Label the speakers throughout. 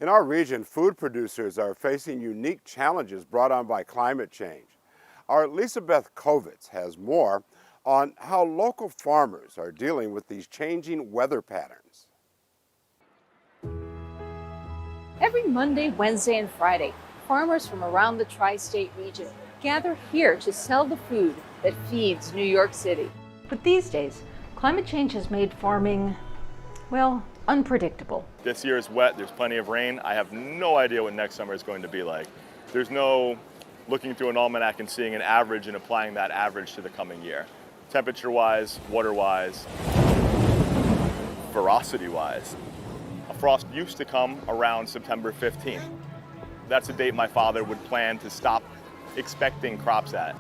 Speaker 1: In our region, food producers are facing unique challenges brought on by climate change. Our Elisabeth Kovitz has more on how local farmers are dealing with these changing weather patterns.
Speaker 2: Every Monday, Wednesday, and Friday, farmers from around the tri-state region gather here to sell the food that feeds New York City. But these days, climate change has made farming, well, unpredictable.
Speaker 3: This year is wet, there's plenty of rain. I have no idea what next summer is going to be like. There's no looking through an almanac and seeing an average and applying that average to the coming year. Temperature-wise, water-wise, ferocity-wise. A frost used to come around September 15th. That's a date my father would plan to stop expecting crops at.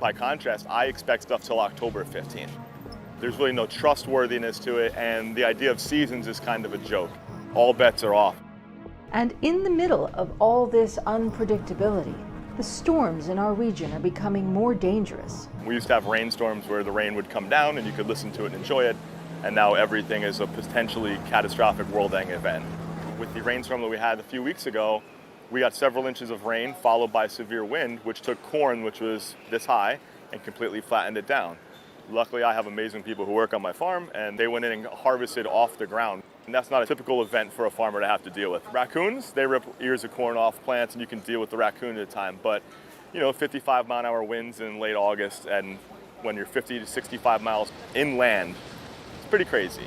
Speaker 3: By contrast, I expect stuff till October 15th. There's really no trustworthiness to it, and the idea of seasons is kind of a joke. All bets are off.
Speaker 2: And in the middle of all this unpredictability, the storms in our region are becoming more dangerous.
Speaker 3: We used to have rainstorms where the rain would come down and you could listen to it and enjoy it, and now everything is a potentially catastrophic world-ending event. With the rainstorm that we had a few weeks ago, we got several inches of rain followed by severe wind, which took corn, which was this high, and completely flattened it down. Luckily, I have amazing people who work on my farm, and they went in and harvested off the ground. And that's not a typical event for a farmer to have to deal with. Raccoons, they rip ears of corn off plants, and you can deal with the raccoon at a time. But, 55-mile-an-hour winds in late August, and when you're 50 to 65 miles inland, it's pretty crazy.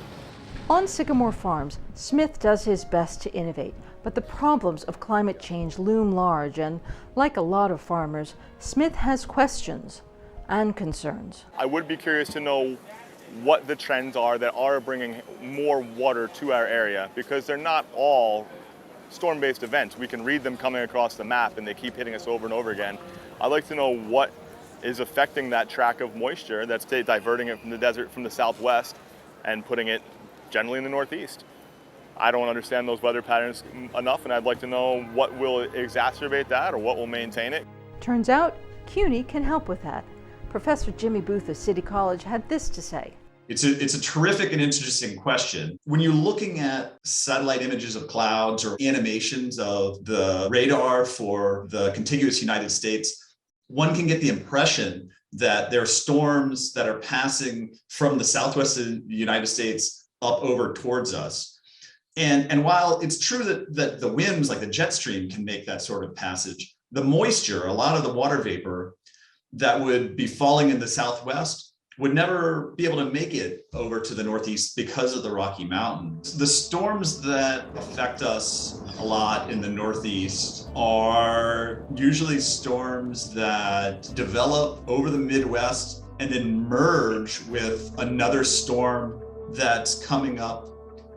Speaker 2: On Sycamore Farms, Smith does his best to innovate, but the problems of climate change loom large, and like a lot of farmers, Smith has questions and concerns.
Speaker 3: I would be curious to know what the trends are that are bringing more water to our area, because they're not all storm-based events. We can read them coming across the map and they keep hitting us over and over again. I'd like to know what is affecting that track of moisture that's diverting it from the desert from the southwest and putting it generally in the northeast. I don't understand those weather patterns enough, and I'd like to know what will exacerbate that or what will maintain it.
Speaker 2: Turns out CUNY can help with that. Professor Jimmy Booth of City College had this to say.
Speaker 4: It's a terrific and interesting question. When you're looking at satellite images of clouds or animations of the radar for the contiguous United States, one can get the impression that there are storms that are passing from the southwest of the United States up over towards us. And while it's true that the winds, like the jet stream, can make that sort of passage, the moisture, a lot of the water vapor that would be falling in the southwest would never be able to make it over to the northeast because of the Rocky Mountains. The storms that affect us a lot in the northeast are usually storms that develop over the Midwest and then merge with another storm that's coming up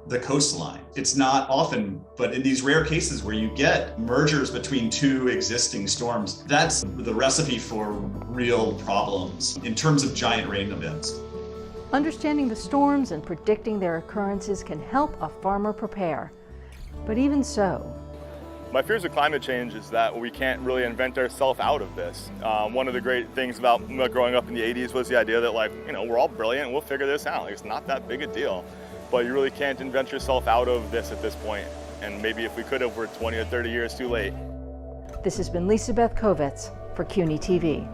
Speaker 4: the coastline. It's not often, but in these rare cases where you get mergers between two existing storms, that's the recipe for real problems in terms of giant rain events.
Speaker 2: Understanding the storms and predicting their occurrences can help a farmer prepare. But even so,
Speaker 3: my fears of climate change is that we can't really invent ourselves out of this. One of the great things about growing up in the 80s was the idea that we're all brilliant and we'll figure this out. It's not that big a deal. But you really can't invent yourself out of this at this point. And maybe if we could have, we're 20 or 30 years too late.
Speaker 2: This has been Elisabeth Kovitz for CUNY TV.